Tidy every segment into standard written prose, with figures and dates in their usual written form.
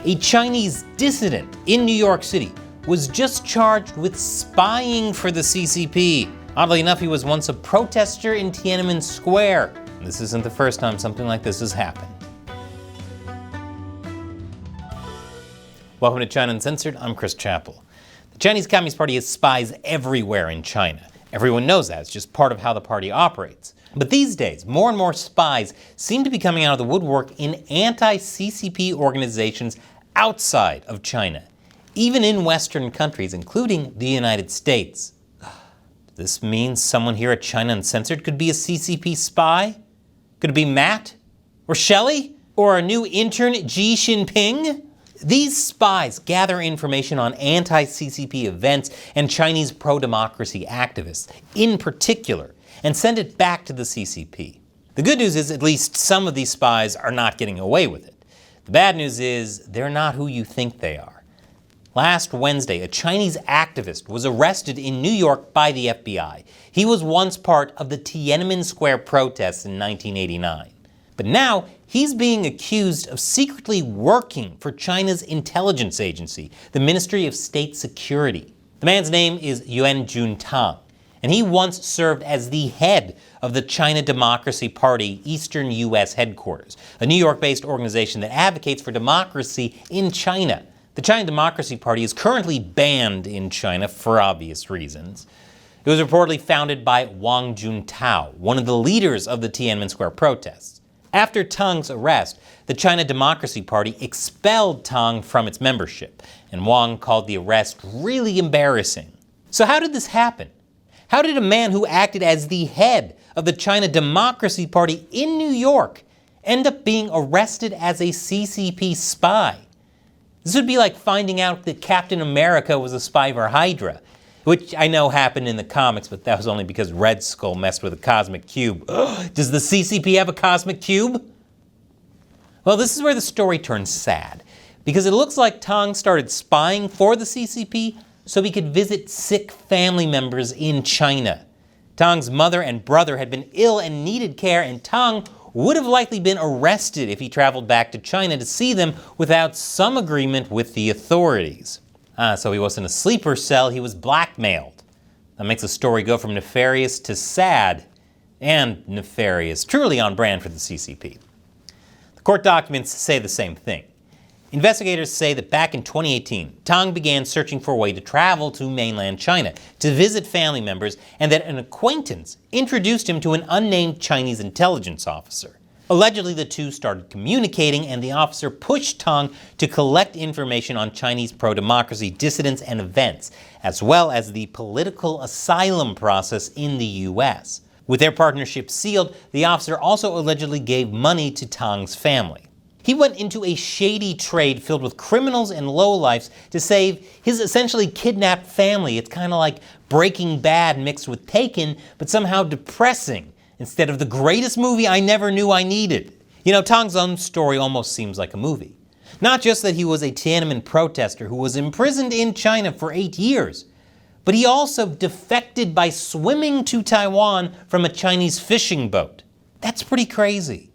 A Chinese dissident in New York City was just charged with spying for the CCP. Oddly enough, he was once a protester in Tiananmen Square. This isn't the first time something like this has happened. Welcome to China Uncensored, I'm Chris Chappell. The Chinese Communist Party has spies everywhere in China. Everyone knows that, it's just part of how the party operates. But these days, more and more spies seem to be coming out of the woodwork in anti-CCP organizations outside of China, even in Western countries, including the United States. Does this mean someone here at China Uncensored could be a CCP spy? Could it be Matt? Or Shelley? Or our new intern, Xi Jinping? These spies gather information on anti-CCP events and Chinese pro-democracy activists, in particular, and send it back to the CCP. The good news is at least some of these spies are not getting away with it. The bad news is they're not who you think they are. Last Wednesday, a Chinese activist was arrested in New York by the FBI. He was once part of the Tiananmen Square protests in 1989. But now, he's being accused of secretly working for China's intelligence agency, the Ministry of State Security. The man's name is Yuan Juntang, and he once served as the head of the China Democracy Party Eastern U.S. headquarters, a New York-based organization that advocates for democracy in China. The China Democracy Party is currently banned in China for obvious reasons. It was reportedly founded by Wang Juntao, one of the leaders of the Tiananmen Square protests. After Tang's arrest, the China Democracy Party expelled Tang from its membership, and Wang called the arrest really embarrassing. So how did this happen? How did a man who acted as the head of the China Democracy Party in New York end up being arrested as a CCP spy? This would be like finding out that Captain America was a spy for Hydra, which I know happened in the comics, but that was only because Red Skull messed with a cosmic cube. Does the CCP have a cosmic cube? Well, this is where the story turns sad, because it looks like Tang started spying for the CCP so he could visit sick family members in China. Tang's mother and brother had been ill and needed care, and Tang would have likely been arrested if he traveled back to China to see them without some agreement with the authorities. So he wasn't a sleeper cell, he was blackmailed. That makes the story go from nefarious to sad and nefarious, truly on brand for the CCP. The court documents say the same thing. Investigators say that back in 2018, Tang began searching for a way to travel to mainland China to visit family members, and that an acquaintance introduced him to an unnamed Chinese intelligence officer. Allegedly, the two started communicating, and the officer pushed Tang to collect information on Chinese pro-democracy dissidents and events, as well as the political asylum process in the U.S. With their partnership sealed, the officer also allegedly gave money to Tang's family. He went into a shady trade filled with criminals and lowlifes to save his essentially kidnapped family. It's kind of like Breaking Bad mixed with Taken, but somehow depressing, instead of the greatest movie I never knew I needed. You know, Tang's own story almost seems like a movie. Not just that he was a Tiananmen protester who was imprisoned in China for 8 years, but he also defected by swimming to Taiwan from a Chinese fishing boat. That's pretty crazy.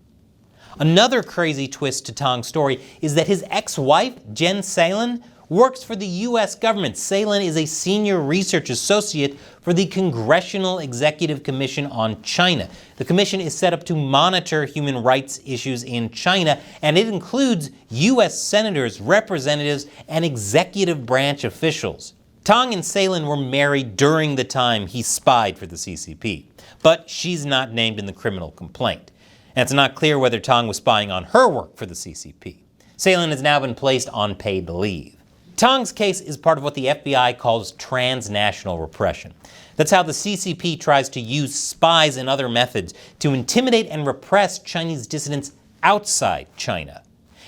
Another crazy twist to Tang's story is that his ex-wife, Jen Psalin, works for the U.S. government. Psalin is a senior research associate for the Congressional Executive Commission on China. The commission is set up to monitor human rights issues in China, and it includes U.S. senators, representatives, and executive branch officials. Tang and Psalin were married during the time he spied for the CCP, but she's not named in the criminal complaint. And it's not clear whether Tang was spying on her work for the CCP. Psalin has now been placed on paid leave. Tang's case is part of what the FBI calls transnational repression. That's how the CCP tries to use spies and other methods to intimidate and repress Chinese dissidents outside China.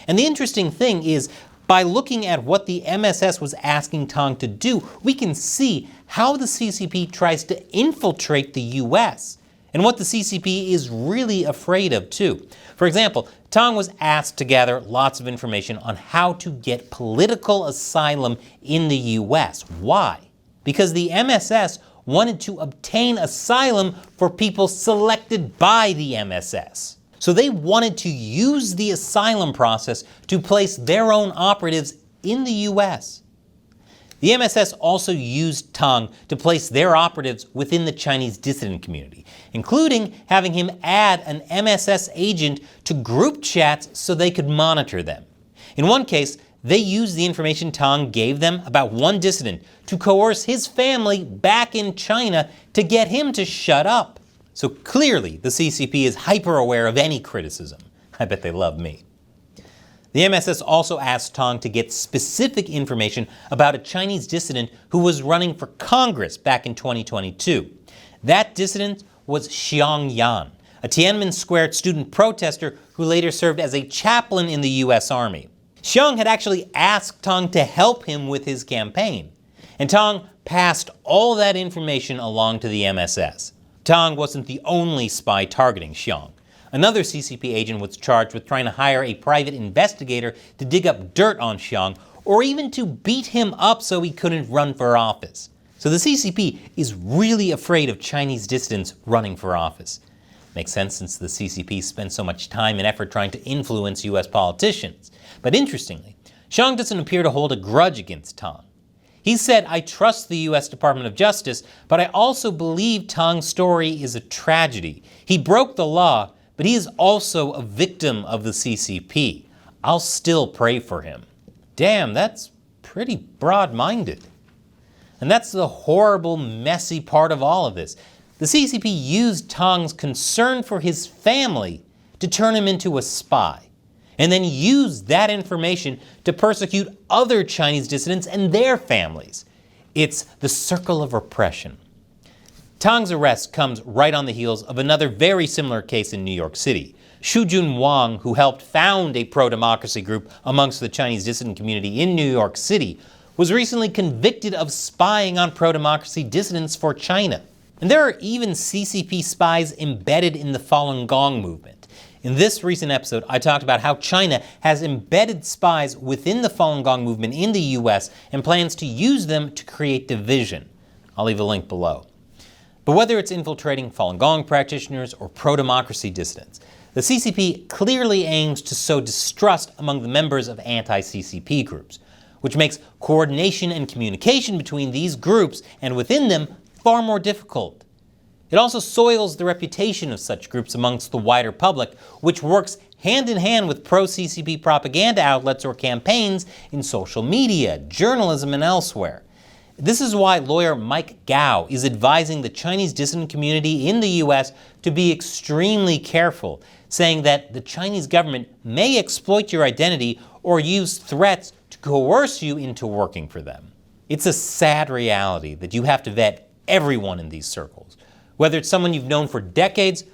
And the interesting thing is, by looking at what the MSS was asking Tang to do, we can see how the CCP tries to infiltrate the US, and what the CCP is really afraid of too. For example, Tang was asked to gather lots of information on how to get political asylum in the US. Why? Because the MSS wanted to obtain asylum for people selected by the MSS. So they wanted to use the asylum process to place their own operatives in the US. The MSS also used Tang to place their operatives within the Chinese dissident community, including having him add an MSS agent to group chats so they could monitor them. In one case, they used the information Tang gave them about one dissident to coerce his family back in China to get him to shut up. So clearly, the CCP is hyper aware of any criticism. I bet they love me. The MSS also asked Tang to get specific information about a Chinese dissident who was running for Congress back in 2022. That dissident was Xiang Yan, a Tiananmen Square student protester who later served as a chaplain in the US Army. Xiang had actually asked Tang to help him with his campaign, and Tang passed all that information along to the MSS. Tang wasn't the only spy targeting Xiang. Another CCP agent was charged with trying to hire a private investigator to dig up dirt on Xiang, or even to beat him up so he couldn't run for office. So the CCP is really afraid of Chinese dissidents running for office. Makes sense since the CCP spends so much time and effort trying to influence US politicians. But interestingly, Xiang doesn't appear to hold a grudge against Tang. He said, "I trust the US Department of Justice, but I also believe Tang's story is a tragedy. He broke the law, but he is also a victim of the CCP. I'll still pray for him." Damn, that's pretty broad-minded. And that's the horrible, messy part of all of this. The CCP used Tang's concern for his family to turn him into a spy, and then used that information to persecute other Chinese dissidents and their families. It's the circle of repression. Tang's arrest comes right on the heels of another very similar case in New York City. Shujun Wang, who helped found a pro-democracy group amongst the Chinese dissident community in New York City, was recently convicted of spying on pro-democracy dissidents for China. And there are even CCP spies embedded in the Falun Gong movement. In this recent episode, I talked about how China has embedded spies within the Falun Gong movement in the US and plans to use them to create division. I'll leave a link below. But whether it's infiltrating Falun Gong practitioners or pro-democracy dissidents, the CCP clearly aims to sow distrust among the members of anti-CCP groups, which makes coordination and communication between these groups and within them far more difficult. It also soils the reputation of such groups amongst the wider public, which works hand in hand with pro-CCP propaganda outlets or campaigns in social media, journalism, and elsewhere. This is why lawyer Mike Gao is advising the Chinese dissident community in the US to be extremely careful, saying that the Chinese government may exploit your identity or use threats to coerce you into working for them. It's a sad reality that you have to vet everyone in these circles, whether it's someone you've known for decades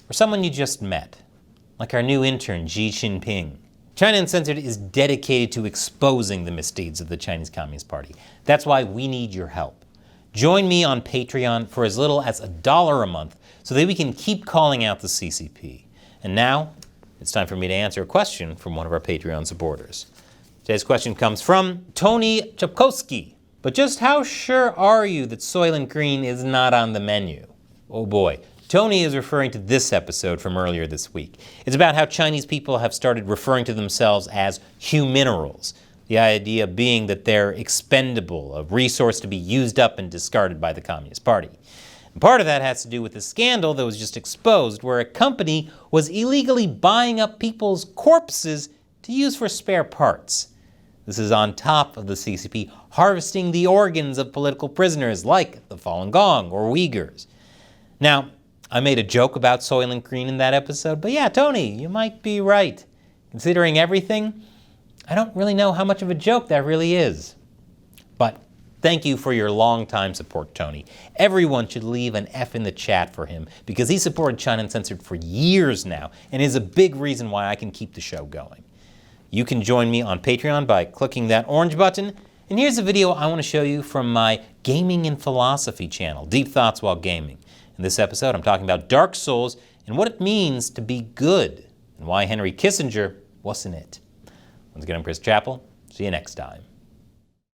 or someone you just met, like our new intern, Xi Jinping. China Uncensored is dedicated to exposing the misdeeds of the Chinese Communist Party. That's why we need your help. Join me on Patreon for as little as $1 a month so that we can keep calling out the CCP. And now, it's time for me to answer a question from one of our Patreon supporters. Today's question comes from Tony Chapkowski. But just how sure are you that Soylent Green is not on the menu? Oh boy. Tony is referring to this episode from earlier this week. It's about how Chinese people have started referring to themselves as huminerals, the idea being that they're expendable, a resource to be used up and discarded by the Communist Party. And part of that has to do with the scandal that was just exposed, where a company was illegally buying up people's corpses to use for spare parts. This is on top of the CCP harvesting the organs of political prisoners like the Falun Gong or Uyghurs. Now, I made a joke about Soylent Green in that episode, but yeah, Tony, you might be right. Considering everything, I don't really know how much of a joke that really is. But thank you for your long-time support, Tony. Everyone should leave an F in the chat for him because he supported China Uncensored for years now and is a big reason why I can keep the show going. You can join me on Patreon by clicking that orange button. And here's a video I want to show you from my Gaming and Philosophy channel, Deep Thoughts While Gaming. In this episode, I'm talking about Dark Souls and what it means to be good, and why Henry Kissinger wasn't it. Once again, I'm Chris Chappell. See you next time.